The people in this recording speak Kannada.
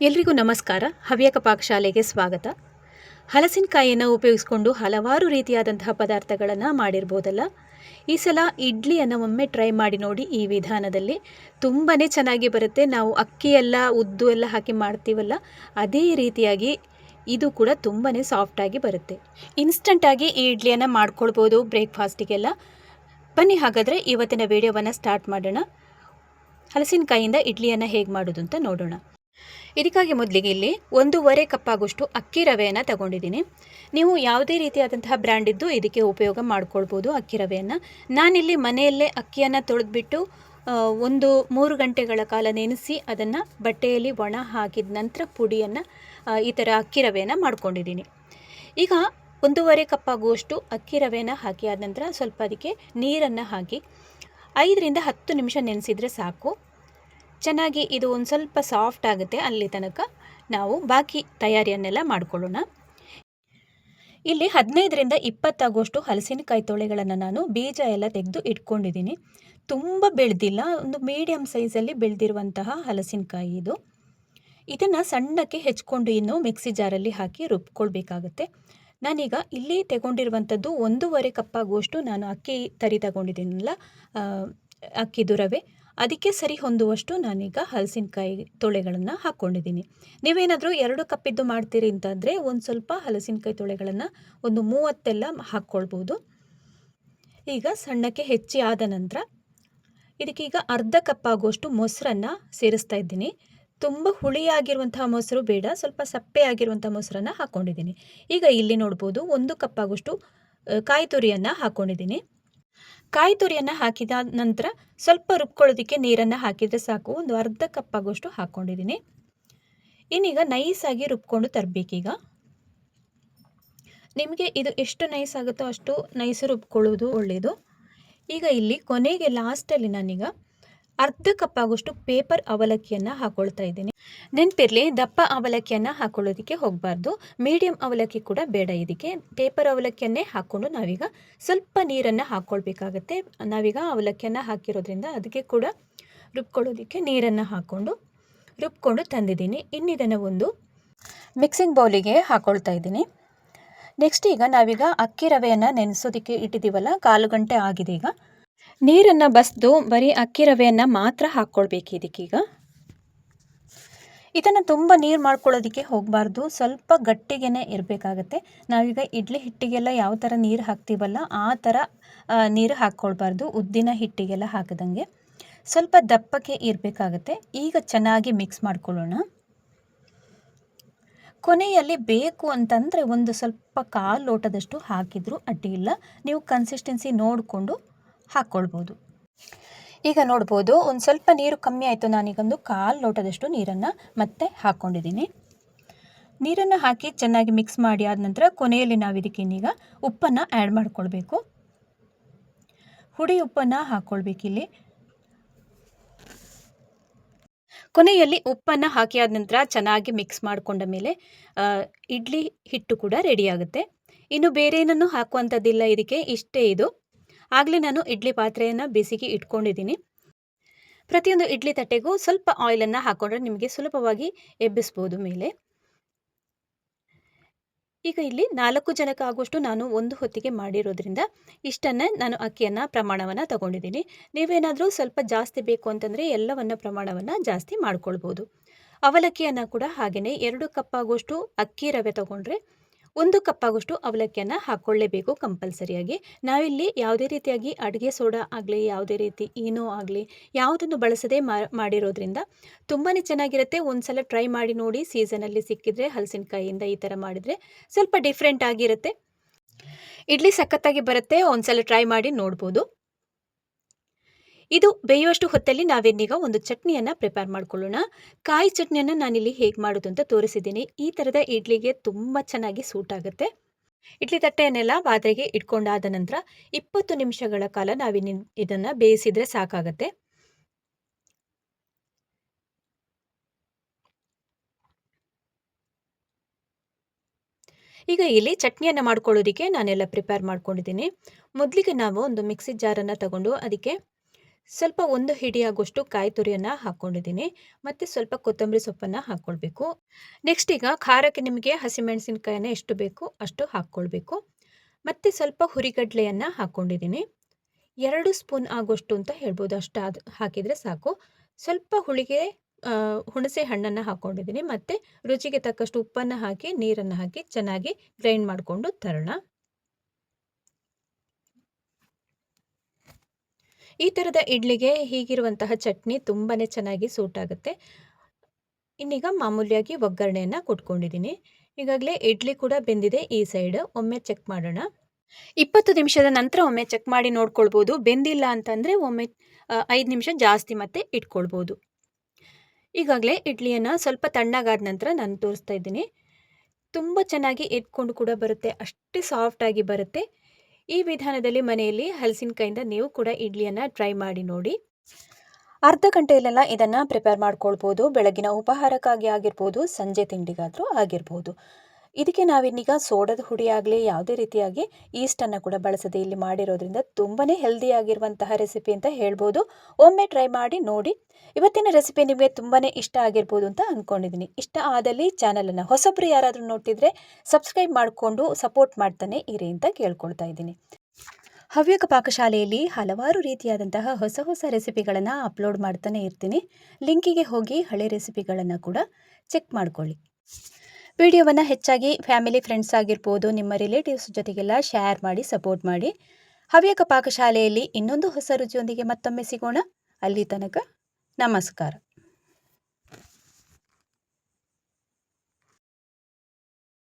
ಎಲ್ರಿಗೂ ನಮಸ್ಕಾರ. ಹವ್ಯಕ ಪಾಕಶಾಲೆಗೆ ಸ್ವಾಗತ. ಹಲಸಿನಕಾಯಿಯನ್ನು ಉಪಯೋಗಿಸ್ಕೊಂಡು ಹಲವಾರು ರೀತಿಯಾದಂತಹ ಪದಾರ್ಥಗಳನ್ನು ಮಾಡಿರ್ಬೋದಲ್ಲ. ಈ ಸಲ ಇಡ್ಲಿಯನ್ನು ಒಮ್ಮೆ ಟ್ರೈ ಮಾಡಿ ನೋಡಿ. ಈ ವಿಧಾನದಲ್ಲಿ ತುಂಬಾ ಚೆನ್ನಾಗಿ ಬರುತ್ತೆ. ನಾವು ಅಕ್ಕಿ ಎಲ್ಲ ಉದ್ದು ಎಲ್ಲ ಹಾಕಿ ಮಾಡ್ತೀವಲ್ಲ, ಅದೇ ರೀತಿಯಾಗಿ ಇದು ಕೂಡ ತುಂಬಾ ಸಾಫ್ಟಾಗಿ ಬರುತ್ತೆ. ಇನ್ಸ್ಟಂಟಾಗಿ ಈ ಇಡ್ಲಿಯನ್ನು ಮಾಡ್ಕೊಳ್ಬೋದು ಬ್ರೇಕ್ಫಾಸ್ಟಿಗೆಲ್ಲ. ಬನ್ನಿ ಹಾಗಾದರೆ ಇವತ್ತಿನ ವಿಡಿಯೋವನ್ನು ಸ್ಟಾರ್ಟ್ ಮಾಡೋಣ. ಹಲಸಿನಕಾಯಿಯಿಂದ ಇಡ್ಲಿಯನ್ನು ಹೇಗೆ ಮಾಡೋದು ಅಂತ ನೋಡೋಣ. ಇದಕ್ಕಾಗಿ ಮೊದಲಿಗೆ ಇಲ್ಲಿ 1.5 ಕಪ್ ಆಗುವಷ್ಟು ಅಕ್ಕಿ ರವೆಯನ್ನು ತಗೊಂಡಿದ್ದೀನಿ. ನೀವು ಯಾವುದೇ ರೀತಿಯಾದಂತಹ ಬ್ರ್ಯಾಂಡಿದ್ದು ಇದಕ್ಕೆ ಉಪಯೋಗ ಮಾಡ್ಕೊಳ್ಬೋದು ಅಕ್ಕಿ ರವೆಯನ್ನು. ನಾನಿಲ್ಲಿ ಮನೆಯಲ್ಲೇ ಅಕ್ಕಿಯನ್ನು ತೊಳೆದ್ಬಿಟ್ಟು 3 ಗಂಟೆಗಳ ಕಾಲ ನೆನೆಸಿ ಅದನ್ನು ಬಟ್ಟೆಯಲ್ಲಿ ಒಣ ಹಾಕಿದ ನಂತರ ಪುಡಿಯನ್ನು ಈ ಥರ ಅಕ್ಕಿ ರವೆಯನ್ನು ಮಾಡ್ಕೊಂಡಿದ್ದೀನಿ. ಈಗ 1.5 ಕಪ್ ಆಗುವಷ್ಟು ಅಕ್ಕಿ ರವೆಯನ್ನು ಹಾಕಿ ಆದ ನಂತರ ಸ್ವಲ್ಪ ಅದಕ್ಕೆ ನೀರನ್ನು ಹಾಕಿ 5 ರಿಂದ 10 ನಿಮಿಷ ನೆನೆಸಿದರೆ ಸಾಕು. ಚೆನ್ನಾಗಿ ಇದು ಒಂದು ಸ್ವಲ್ಪ ಸಾಫ್ಟ್ ಆಗುತ್ತೆ. ಅಲ್ಲಿ ತನಕ ನಾವು ಬಾಕಿ ತಯಾರಿಯನ್ನೆಲ್ಲ ಮಾಡ್ಕೊಳ್ಳೋಣ. ಇಲ್ಲಿ 15 ರಿಂದ 20 ಆಗುವಷ್ಟು ಹಲಸಿನಕಾಯಿ ತೊಳೆಗಳನ್ನು ನಾನು ಬೀಜ ಎಲ್ಲ ತೆಗೆದು ಇಟ್ಕೊಂಡಿದ್ದೀನಿ. ತುಂಬ ಬೆಳೆದಿಲ್ಲ, ಒಂದು ಮೀಡಿಯಮ್ ಸೈಜಲ್ಲಿ ಬೆಳೆದಿರುವಂತಹ ಹಲಸಿನಕಾಯಿ ಇದು. ಇದನ್ನು ಸಣ್ಣಕ್ಕೆ ಹೆಚ್ಕೊಂಡು ಇನ್ನು ಮಿಕ್ಸಿ ಜಾರಲ್ಲಿ ಹಾಕಿ ರುಬ್ಕೊಳ್ಬೇಕಾಗತ್ತೆ. ನಾನೀಗ ಇಲ್ಲಿ ತಗೊಂಡಿರುವಂಥದ್ದು 1.5 ಕಪ್ ಆಗುವಷ್ಟು ನಾನು ಅಕ್ಕಿ ತರಿ ತಗೊಂಡಿದ್ದೀನಲ್ಲ, ಅಕ್ಕಿದು ರವೆ, ಅದಕ್ಕೆ ಸರಿ ಹೊಂದುವಷ್ಟು ನಾನೀಗ ಹಲಸಿನಕಾಯಿ ತೊಳೆಗಳನ್ನು ಹಾಕ್ಕೊಂಡಿದ್ದೀನಿ. ನೀವೇನಾದರೂ 2 ಕಪ್ಪಿದ್ದು ಮಾಡ್ತೀರಿ ಅಂತಂದರೆ ಒಂದು ಸ್ವಲ್ಪ ಹಲಸಿನಕಾಯಿ ತೊಳೆಗಳನ್ನು ಒಂದು 30 ಹಾಕ್ಕೊಳ್ಬೋದು. ಈಗ ಸಣ್ಣಕ್ಕೆ ಹೆಚ್ಚಿ ಆದ ನಂತರ ಇದಕ್ಕೀಗ ಅರ್ಧ ಕಪ್ ಆಗುವಷ್ಟು ಮೊಸರನ್ನು ಸೇರಿಸ್ತಾ ಇದ್ದೀನಿ. ತುಂಬ ಹುಳಿಯಾಗಿರುವಂತಹ ಮೊಸರು ಬೇಡ, ಸ್ವಲ್ಪ ಸಪ್ಪೆ ಆಗಿರುವಂಥ ಮೊಸರನ್ನು ಹಾಕ್ಕೊಂಡಿದ್ದೀನಿ. ಈಗ ಇಲ್ಲಿ ನೋಡ್ಬೋದು 1 ಕಪ್ ಆಗುವಷ್ಟು ಕಾಯಿ ತುರಿಯನ್ನು ಹಾಕ್ಕೊಂಡಿದ್ದೀನಿ. ಕಾಯಿ ತುರಿಯನ್ನು ಹಾಕಿದ ನಂತರ ಸ್ವಲ್ಪ ರುಬ್ಕೊಳ್ಳೋದಕ್ಕೆ ನೀರನ್ನು ಹಾಕಿದರೆ ಸಾಕು. ಒಂದು ಅರ್ಧ ಕಪ್ ಆಗುವಷ್ಟು ಹಾಕ್ಕೊಂಡಿದ್ದೀನಿ. ಇನ್ನೀಗ ನೈಸಾಗಿ ರುಬ್ಕೊಂಡು ತರಬೇಕೀಗ. ನಿಮಗೆ ಇದು ಎಷ್ಟು ನೈಸ್ ಆಗುತ್ತೋ ಅಷ್ಟು ನೈಸ್ ರುಬ್ಕೊಳ್ಳೋದು ಒಳ್ಳೆಯದು. ಈಗ ಇಲ್ಲಿ ಕೊನೆಗೆ ಲಾಸ್ಟಲ್ಲಿ ನಾನೀಗ ಅರ್ಧ ಕಪ್ ಆಗುವಷ್ಟು ಪೇಪರ್ ಅವಲಕ್ಕಿಯನ್ನು ಹಾಕ್ಕೊಳ್ತಾ ಇದ್ದೀನಿ. ನೆನಪಿರಲಿ, ದಪ್ಪ ಅವಲಕ್ಕಿಯನ್ನು ಹಾಕ್ಕೊಳ್ಳೋದಕ್ಕೆ ಹೋಗಬಾರ್ದು, ಮೀಡಿಯಂ ಅವಲಕ್ಕಿ ಕೂಡ ಬೇಡ. ಇದಕ್ಕೆ ಪೇಪರ್ ಅವಲಕ್ಕಿಯನ್ನೇ ಹಾಕ್ಕೊಂಡು ನಾವೀಗ ಸ್ವಲ್ಪ ನೀರನ್ನು ಹಾಕ್ಕೊಳ್ಬೇಕಾಗತ್ತೆ. ನಾವೀಗ ಅವಲಕ್ಕಿಯನ್ನು ಹಾಕಿರೋದ್ರಿಂದ ಅದಕ್ಕೆ ಕೂಡ ರುಬ್ಕೊಳ್ಳೋದಕ್ಕೆ ನೀರನ್ನು ಹಾಕ್ಕೊಂಡು ರುಬ್ಕೊಂಡು ತಂದಿದ್ದೀನಿ. ಇನ್ನಿದನ್ನು ಒಂದು ಮಿಕ್ಸಿಂಗ್ ಬೌಲಿಗೆ ಹಾಕ್ಕೊಳ್ತಾ ಇದ್ದೀನಿ. ನೆಕ್ಸ್ಟ್ ಈಗ ನಾವೀಗ ಅಕ್ಕಿ ರವೆಯನ್ನು ನೆನೆಸೋದಕ್ಕೆ ಇಟ್ಟಿದ್ದೀವಲ್ಲ, 1/4 ಗಂಟೆ ಆಗಿದೆ. ಈಗ ನೀರನ್ನು ಬಸಿದು ಬರೀ ಅಕ್ಕಿ ರವೆಯನ್ನು ಮಾತ್ರ ಹಾಕ್ಕೊಳ್ಬೇಕು ಇದಕ್ಕೀಗ. ಇದನ್ನು ತುಂಬ ನೀರು ಮಾಡ್ಕೊಳ್ಳೋದಕ್ಕೆ ಹೋಗಬಾರ್ದು, ಸ್ವಲ್ಪ ಗಟ್ಟಿಗೆನೇ ಇರಬೇಕಾಗತ್ತೆ. ನಾವೀಗ ಇಡ್ಲಿ ಹಿಟ್ಟಿಗೆಲ್ಲ ಯಾವ ಥರ ನೀರು ಹಾಕ್ತೀವಲ್ಲ ಆ ಥರ ನೀರು ಹಾಕ್ಕೊಳ್ಬಾರ್ದು. ಉದ್ದಿನ ಹಿಟ್ಟಿಗೆಲ್ಲ ಹಾಕಿದಂಗೆ ಸ್ವಲ್ಪ ದಪ್ಪಕ್ಕೆ ಇರಬೇಕಾಗತ್ತೆ. ಈಗ ಚೆನ್ನಾಗಿ ಮಿಕ್ಸ್ ಮಾಡ್ಕೊಳ್ಳೋಣ. ಕೊನೆಯಲ್ಲಿ ಬೇಕು ಅಂತಂದರೆ ಒಂದು ಸ್ವಲ್ಪ 1/4 ಲೋಟದಷ್ಟು ಹಾಕಿದರೂ ಅಡ್ಡಿಯಿಲ್ಲ. ನೀವು ಕನ್ಸಿಸ್ಟೆನ್ಸಿ ನೋಡಿಕೊಂಡು ಹಾಕ್ಕೊಳ್ಬೋದು. ಈಗ ನೋಡ್ಬೋದು ಒಂದು ಸ್ವಲ್ಪ ನೀರು ಕಮ್ಮಿ ಆಯಿತು. ನಾನೀಗೊಂದು 1/4 ಲೋಟದಷ್ಟು ನೀರನ್ನು ಮತ್ತೆ ಹಾಕ್ಕೊಂಡಿದ್ದೀನಿ. ನೀರನ್ನು ಹಾಕಿ ಚೆನ್ನಾಗಿ ಮಿಕ್ಸ್ ಮಾಡಿ ಆದ ನಂತರ ಕೊನೆಯಲ್ಲಿ ನಾವು ಇದಕ್ಕೆ ಇನ್ನೀಗ ಉಪ್ಪನ್ನು ಆ್ಯಡ್ ಮಾಡ್ಕೊಳ್ಬೇಕು. ಹುಡಿ ಉಪ್ಪನ್ನು ಹಾಕ್ಕೊಳ್ಬೇಕಿಲ್ಲಿ. ಕೊನೆಯಲ್ಲಿ ಉಪ್ಪನ್ನು ಹಾಕಿ ಆದ ನಂತರ ಚೆನ್ನಾಗಿ ಮಿಕ್ಸ್ ಮಾಡಿಕೊಂಡ ಮೇಲೆ ಇಡ್ಲಿ ಹಿಟ್ಟು ಕೂಡ ರೆಡಿಯಾಗುತ್ತೆ. ಇನ್ನು ಬೇರೆ ಏನನ್ನು ಹಾಕುವಂಥದ್ದಿಲ್ಲ ಇದಕ್ಕೆ, ಇಷ್ಟೇ ಇದು. ಆಗಲೇ ನಾನು ಇಡ್ಲಿ ಪಾತ್ರೆಯನ್ನು ಬಿಸಿಗೆ ಇಟ್ಕೊಂಡಿದ್ದೀನಿ. ಪ್ರತಿಯೊಂದು ಇಡ್ಲಿ ತಟ್ಟೆಗೂ ಸ್ವಲ್ಪ ಆಯಿಲನ್ನು ಹಾಕ್ಕೊಂಡ್ರೆ ನಿಮಗೆ ಸುಲಭವಾಗಿ ಎಬ್ಬಿಸ್ಬೋದು ಮೇಲೆ. ಈಗ ಇಲ್ಲಿ 4 ಜನಕ್ಕೆ ಆಗುವಷ್ಟು ನಾನು ಒಂದು ಹೊತ್ತಿಗೆ ಮಾಡಿರೋದ್ರಿಂದ ಇಷ್ಟನ್ನೇ ನಾನು ಅಕ್ಕಿಯನ್ನು ಪ್ರಮಾಣವನ್ನು ತಗೊಂಡಿದ್ದೀನಿ. ನೀವೇನಾದರೂ ಸ್ವಲ್ಪ ಜಾಸ್ತಿ ಬೇಕು ಅಂತಂದರೆ ಎಲ್ಲವನ್ನು ಪ್ರಮಾಣವನ್ನು ಜಾಸ್ತಿ ಮಾಡ್ಕೊಳ್ಬೋದು. ಅವಲಕ್ಕಿಯನ್ನು ಕೂಡ ಹಾಗೆಯೇ 2 ಕಪ್ ಆಗುವಷ್ಟು ಅಕ್ಕಿ ರವೆ ತಗೊಂಡ್ರೆ 1 ಕಪ್ ಆಗುವಷ್ಟು ಅವಲಕ್ಕಿಯನ್ನು ಹಾಕ್ಕೊಳ್ಳೇಬೇಕು ಕಂಪಲ್ಸರಿಯಾಗಿ. ನಾವಿಲ್ಲಿ ಯಾವುದೇ ರೀತಿಯಾಗಿ ಅಡುಗೆ ಸೋಡಾ ಆಗಲಿ, ಯಾವುದೇ ರೀತಿ ಈನೋ ಆಗಲಿ ಯಾವುದನ್ನು ಬಳಸದೆ ಮಾಡಿರೋದ್ರಿಂದ ತುಂಬಾ ಚೆನ್ನಾಗಿರುತ್ತೆ. ಒಂದು ಸಲ ಟ್ರೈ ಮಾಡಿ ನೋಡಿ. ಸೀಸನಲ್ಲಿ ಸಿಕ್ಕಿದ್ರೆ ಹಲಸಿನಕಾಯಿಯಿಂದ ಈ ಥರ ಮಾಡಿದರೆ ಸ್ವಲ್ಪ ಡಿಫ್ರೆಂಟ್ ಆಗಿರುತ್ತೆ. ಇಡ್ಲಿ ಸಖತ್ತಾಗಿ ಬರುತ್ತೆ. ಒಂದು ಸಲ ಟ್ರೈ ಮಾಡಿ ನೋಡ್ಬೋದು. ಇದು ಬೇಯುವಷ್ಟು ಹೊತ್ತಲ್ಲಿ ನಾವಿನ್ನೀಗ ಒಂದು ಚಟ್ನಿಯನ್ನು ಪ್ರಿಪೇರ್ ಮಾಡ್ಕೊಳ್ಳೋಣ. ಕಾಯಿ ಚಟ್ನಿಯನ್ನು ನಾನಿಲ್ಲಿ ಹೇಗೆ ಮಾಡೋದು ಅಂತ ತೋರಿಸಿದ್ದೀನಿ. ಈ ಥರದ ಇಡ್ಲಿಗೆ ತುಂಬ ಚೆನ್ನಾಗಿ ಸೂಟ್ ಆಗುತ್ತೆ. ಇಡ್ಲಿ ತಟ್ಟೆಯನ್ನೆಲ್ಲ ಪಾತ್ರೆಗೆ ಇಟ್ಕೊಂಡಾದ ನಂತರ 20 ನಿಮಿಷಗಳ ಕಾಲ ಇದನ್ನು ಬೇಯಿಸಿದರೆ ಸಾಕಾಗತ್ತೆ. ಈಗ ಇಲ್ಲಿ ಚಟ್ನಿಯನ್ನು ಮಾಡ್ಕೊಳ್ಳೋದಕ್ಕೆ ನಾನೆಲ್ಲ ಪ್ರಿಪೇರ್ ಮಾಡ್ಕೊಂಡಿದ್ದೀನಿ. ಮೊದಲಿಗೆ ನಾವು ಒಂದು ಮಿಕ್ಸಿ ಜಾರನ್ನು ತಗೊಂಡು ಅದಕ್ಕೆ ಸ್ವಲ್ಪ 1 ಹಿಡಿಯಾಗುವಷ್ಟು ಕಾಯಿ ತುರಿಯನ್ನು ಹಾಕ್ಕೊಂಡಿದ್ದೀನಿ ಮತ್ತು ಸ್ವಲ್ಪ ಕೊತ್ತಂಬರಿ ಸೊಪ್ಪನ್ನು ಹಾಕ್ಕೊಳ್ಬೇಕು. ನೆಕ್ಸ್ಟ್ ಈಗ ಖಾರಕ್ಕೆ ನಿಮಗೆ ಹಸಿಮೆಣಸಿನಕಾಯಿನ ಎಷ್ಟು ಬೇಕು ಅಷ್ಟು ಹಾಕ್ಕೊಳ್ಬೇಕು. ಮತ್ತು ಸ್ವಲ್ಪ ಹುರಿಗಡಲೆಯನ್ನು ಹಾಕ್ಕೊಂಡಿದ್ದೀನಿ. 2 ಸ್ಪೂನ್ ಆಗುವಷ್ಟು ಅಂತ ಹೇಳ್ಬೋದು, ಅಷ್ಟು ಹಾಕಿದರೆ ಸಾಕು. ಸ್ವಲ್ಪ ಹುಣಸೆ ಹಣ್ಣನ್ನು ಹಾಕ್ಕೊಂಡಿದ್ದೀನಿ ಮತ್ತು ರುಚಿಗೆ ತಕ್ಕಷ್ಟು ಉಪ್ಪನ್ನು ಹಾಕಿ ನೀರನ್ನು ಹಾಕಿ ಚೆನ್ನಾಗಿ ಗ್ರೈಂಡ್ ಮಾಡಿಕೊಂಡು ತರೋಣ. ಈ ಥರದ ಇಡ್ಲಿಗೆ ಹೀಗಿರುವಂತಹ ಚಟ್ನಿ ತುಂಬಾ ಚೆನ್ನಾಗಿ ಸೂಟ್ ಆಗುತ್ತೆ. ಇನ್ನೀಗ ಮಾಮೂಲಿಯಾಗಿ ಒಗ್ಗರಣೆಯನ್ನು ಕೊಟ್ಕೊಂಡಿದ್ದೀನಿ. ಈಗಾಗಲೇ ಇಡ್ಲಿ ಕೂಡ ಬೆಂದಿದೆ. ಈ ಸೈಡ್ ಒಮ್ಮೆ ಚೆಕ್ ಮಾಡೋಣ. 20 ನಿಮಿಷದ ನಂತರ ಒಮ್ಮೆ ಚೆಕ್ ಮಾಡಿ ನೋಡ್ಕೊಳ್ಬೋದು. ಬೆಂದಿಲ್ಲ ಅಂತಂದರೆ ಒಮ್ಮೆ 5 ನಿಮಿಷ ಜಾಸ್ತಿ ಮತ್ತೆ ಇಟ್ಕೊಳ್ಬೋದು. ಈಗಾಗಲೇ ಇಡ್ಲಿಯನ್ನು ಸ್ವಲ್ಪ ತಣ್ಣಗಾದ ನಂತರ ನಾನು ತೋರಿಸ್ತಾ ಇದ್ದೀನಿ. ತುಂಬ ಚೆನ್ನಾಗಿ ಎದ್ಕೊಂಡು ಕೂಡ ಬರುತ್ತೆ, ಅಷ್ಟೇ ಸಾಫ್ಟಾಗಿ ಬರುತ್ತೆ. ಈ ವಿಧಾನದಲ್ಲಿ ಮನೆಯಲ್ಲಿ ಹಲಸಿನಕಾಯಿಂದ ನೀವು ಕೂಡ ಇಡ್ಲಿಯನ್ನು ಟ್ರೈ ಮಾಡಿ ನೋಡಿ. ಅರ್ಧ ಗಂಟೆಯಲ್ಲೆಲ್ಲ ಇದನ್ನು ಪ್ರಿಪೇರ್ ಮಾಡ್ಕೊಳ್ಬೋದು. ಬೆಳಗಿನ ಉಪಹಾರಕ್ಕಾಗಿ ಆಗಿರ್ಬೋದು, ಸಂಜೆ ತಿಂಡಿಗಾದರೂ ಆಗಿರ್ಬೋದು. ಇದಕ್ಕೆ ನಾವಿನ್ನೀಗ ಸೋಡದ ಹುಡಿ ಆಗಲಿ ಯಾವುದೇ ರೀತಿಯಾಗಿ ಈಸ್ಟನ್ನು ಕೂಡ ಬಳಸದೆ ಇಲ್ಲಿ ಮಾಡಿರೋದ್ರಿಂದ ತುಂಬಾ ಹೆಲ್ದಿಯಾಗಿರುವಂತಹ ರೆಸಿಪಿ ಅಂತ ಹೇಳ್ಬೋದು. ಒಮ್ಮೆ ಟ್ರೈ ಮಾಡಿ ನೋಡಿ. ಇವತ್ತಿನ ರೆಸಿಪಿ ನಿಮಗೆ ತುಂಬಾ ಇಷ್ಟ ಆಗಿರ್ಬೋದು ಅಂತ ಅಂದ್ಕೊಂಡಿದ್ದೀನಿ. ಇಷ್ಟ ಆದಲ್ಲಿ ಚಾನಲನ್ನು ಹೊಸಬ್ರು ಯಾರಾದರೂ ನೋಡ್ತಿದ್ರೆ ಸಬ್ಸ್ಕ್ರೈಬ್ ಮಾಡಿಕೊಂಡು ಸಪೋರ್ಟ್ ಮಾಡ್ತಾನೆ ಇರಿ ಅಂತ ಕೇಳ್ಕೊಳ್ತಾ ಇದ್ದೀನಿ. ಹವ್ಯಕ ಪಾಕಶಾಲೆಯಲ್ಲಿ ಹಲವಾರು ರೀತಿಯಾದಂತಹ ಹೊಸ ಹೊಸ ರೆಸಿಪಿಗಳನ್ನು ಅಪ್ಲೋಡ್ ಮಾಡ್ತಾನೆ ಇರ್ತೀನಿ. ಲಿಂಕಿಗೆ ಹೋಗಿ ಹಳೆ ರೆಸಿಪಿಗಳನ್ನು ಕೂಡ ಚೆಕ್ ಮಾಡ್ಕೊಳ್ಳಿ. ವಿಡಿಯೋವನ್ನು ಹೆಚ್ಚಾಗಿ ಫ್ಯಾಮಿಲಿ ಫ್ರೆಂಡ್ಸ್ ಆಗಿರ್ಬೋದು, ನಿಮ್ಮ ರಿಲೇಟಿವ್ಸ್ ಜೊತೆಗೆಲ್ಲ ಶೇರ್ ಮಾಡಿ ಸಪೋರ್ಟ್ ಮಾಡಿ. ಹವ್ಯಕ ಪಾಕಶಾಲೆಯಲ್ಲಿ ಇನ್ನೊಂದು ಹೊಸ ರುಚಿಯೊಂದಿಗೆ ಮತ್ತೊಮ್ಮೆ ಸಿಗೋಣ. ಅಲ್ಲಿ ತನಕ ನಮಸ್ಕಾರ.